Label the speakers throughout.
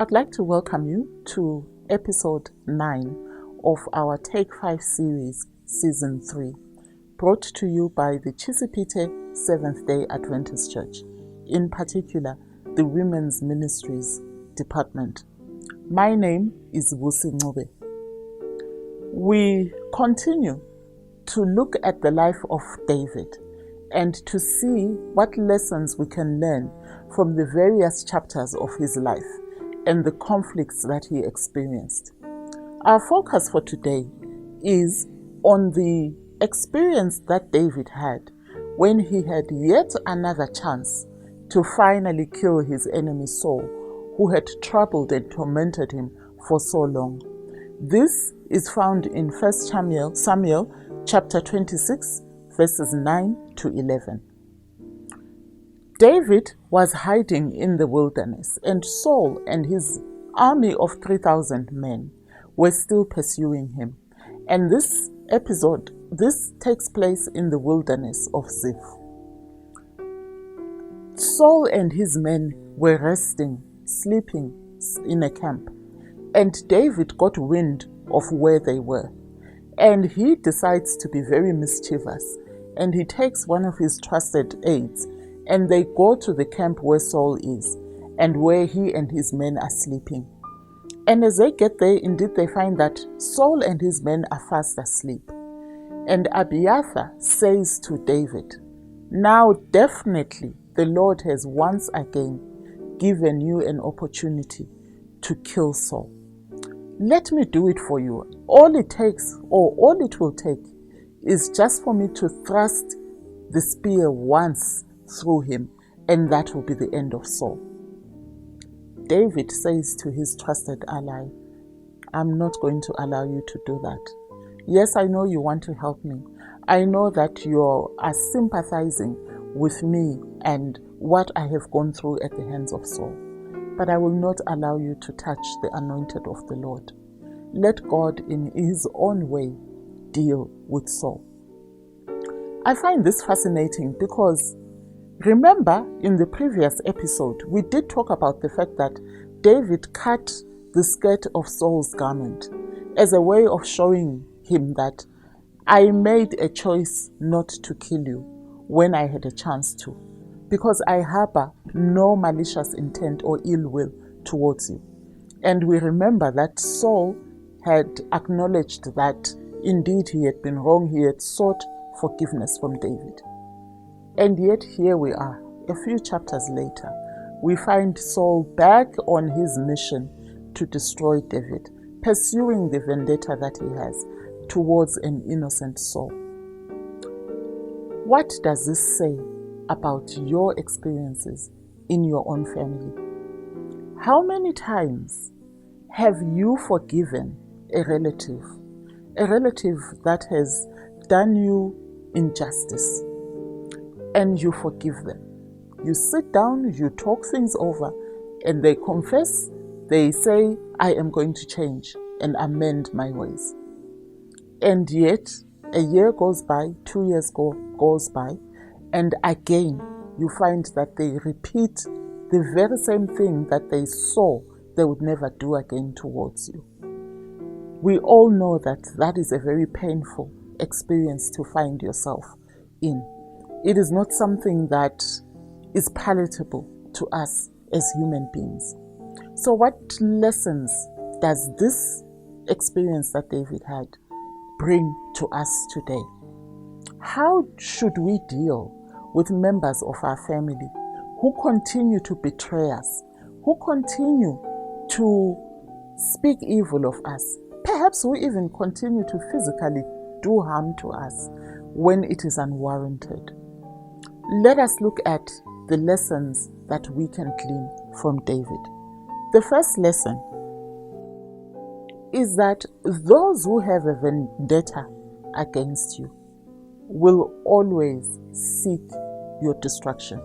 Speaker 1: I'd like to welcome you to episode 9 of our Take 5 series, season 3, brought to you by the Chisipite Seventh-day Adventist Church, in particular the Women's Ministries Department. My name is Busi Ncube. We continue to look at the life of David and to see what lessons we can learn from the various chapters of his life and the conflicts that he experienced. Our focus for today is on the experience that David had when he had yet another chance to finally kill his enemy Saul, who had troubled and tormented him for so long. This is found in 1 Samuel chapter 26, verses 9 to 11. David was hiding in the wilderness, and Saul and his army of 3,000 men were still pursuing him. And this takes place in the wilderness of Ziph. Saul and his men were resting, sleeping in a camp, and David got wind of where they were. And he decides to be very mischievous, and he takes one of his trusted aides, and they go to the camp where Saul is and where he and his men are sleeping. And as they get there, indeed they find that Saul and his men are fast asleep. And Abiathar says to David, "Now definitely the Lord has once again given you an opportunity to kill Saul. Let me do it for you. All it will take is just for me to thrust the spear once through him, and that will be the end of Saul." David says to his trusted ally, "I'm not going to allow you to do that. Yes, I know you want to help me. I know that you are sympathizing with me and what I have gone through at the hands of Saul. But I will not allow you to touch the anointed of the Lord. Let God in his own way deal with Saul." I find this fascinating because remember in the previous episode, we did talk about the fact that David cut the skirt of Saul's garment as a way of showing him that I made a choice not to kill you when I had a chance to, because I harbor no malicious intent or ill will towards you. And we remember that Saul had acknowledged that indeed he had been wrong. He had sought forgiveness from David. And yet here we are, a few chapters later, we find Saul back on his mission to destroy David, pursuing the vendetta that he has towards an innocent soul. What does this say about your experiences in your own family? How many times have you forgiven a relative that has done you injustice, and you forgive them? You sit down, you talk things over, and they confess, they say, "I am going to change and amend my ways." And yet, a year goes by, 2 years goes by, and again, you find that they repeat the very same thing that they saw they would never do again towards you. We all know that that is a very painful experience to find yourself in. It is not something that is palatable to us as human beings. So what lessons does this experience that David had bring to us today? How should we deal with members of our family who continue to betray us, who continue to speak evil of us, perhaps who even continue to physically do harm to us when it is unwarranted? Let us look at the lessons that we can glean from David. The first lesson is that those who have a vendetta against you will always seek your destruction.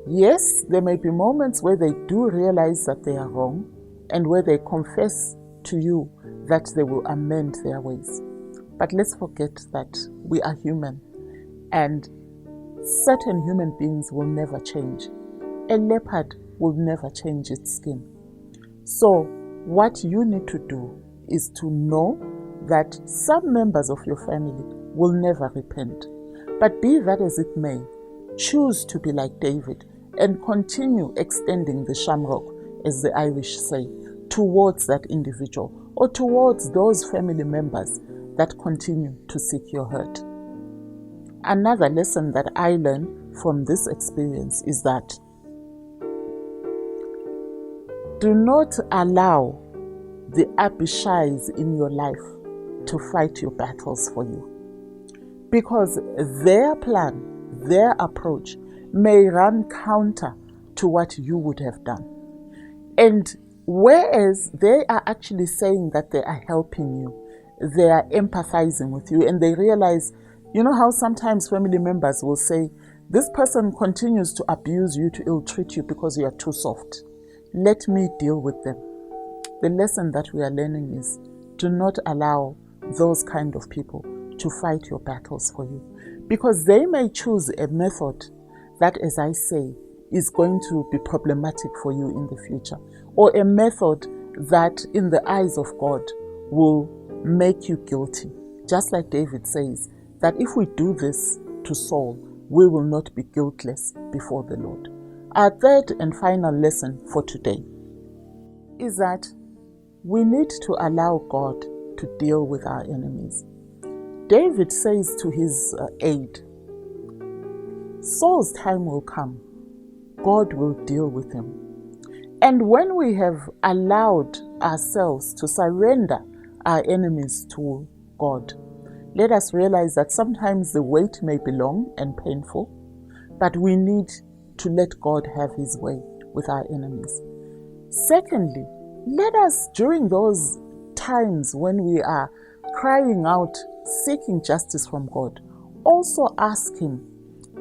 Speaker 1: Yes, there may be moments where they do realize that they are wrong and where they confess to you that they will amend their ways. But let's forget that we are human, and certain human beings will never change. A leopard will never change its skin. So what you need to do is to know that some members of your family will never repent. But be that as it may, choose to be like David and continue extending the shamrock, as the Irish say, towards that individual or towards those family members that continue to seek your hurt. Another lesson that I learned from this experience is that do not allow the Abishais in your life to fight your battles for you, because their plan, their approach may run counter to what you would have done. And whereas they are actually saying that they are helping you, they are empathizing with you, and they realize, you know how sometimes family members will say, this person continues to abuse you, to ill-treat you because you are too soft. Let me deal with them. The lesson that we are learning is, do not allow those kind of people to fight your battles for you, because they may choose a method that, as I say, is going to be problematic for you in the future, or a method that in the eyes of God will make you guilty. Just like David says, that if we do this to Saul, we will not be guiltless before the Lord. Our third and final lesson for today is that we need to allow God to deal with our enemies. David says to his aide, Saul's time will come. God will deal with him. And when we have allowed ourselves to surrender our enemies to God, let us realize that sometimes the wait may be long and painful, but we need to let God have his way with our enemies. Secondly, let us, during those times when we are crying out, seeking justice from God, also ask him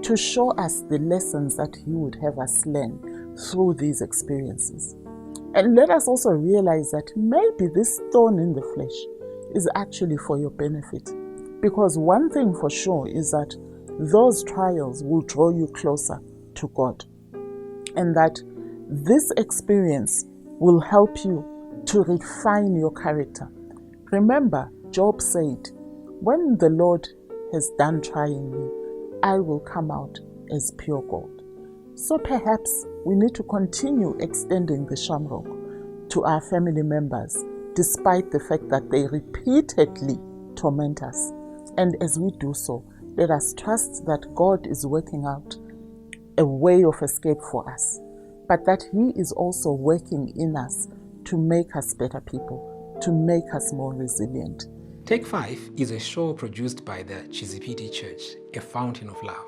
Speaker 1: to show us the lessons that he would have us learn through these experiences. And let us also realize that maybe this thorn in the flesh is actually for your benefit. Because one thing for sure is that those trials will draw you closer to God. And that this experience will help you to refine your character. Remember, Job said, when the Lord has done trying me, I will come out as pure gold. So perhaps we need to continue extending the shamrock to our family members, despite the fact that they repeatedly torment us. And as we do so, let us trust that God is working out a way of escape for us, but that he is also working in us to make us better people, to make us more resilient.
Speaker 2: Take 5 is a show produced by the Chizipiti Church, a fountain of love,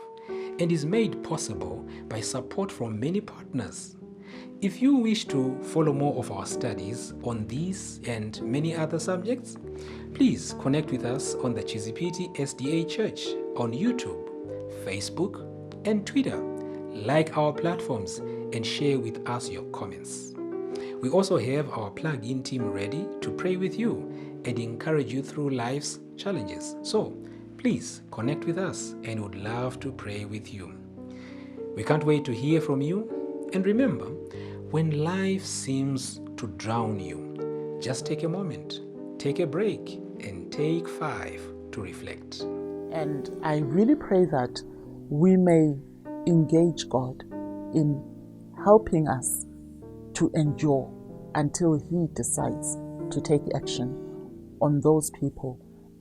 Speaker 2: and is made possible by support from many partners. If you wish to follow more of our studies on these and many other subjects, please connect with us on the Chizipiti SDA Church on YouTube, Facebook, and Twitter. Like our platforms and share with us your comments. We also have our plug-in team ready to pray with you and encourage you through life's challenges. So please connect with us and would love to pray with you. We can't wait to hear from you. And remember, when life seems to drown you, just take a moment, take a break, and take 5 to reflect.
Speaker 1: And I really pray that we may engage God in helping us to endure until he decides to take action on those people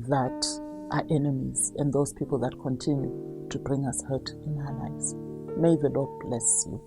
Speaker 1: that are enemies and those people that continue to bring us hurt in our lives. May the Lord bless you.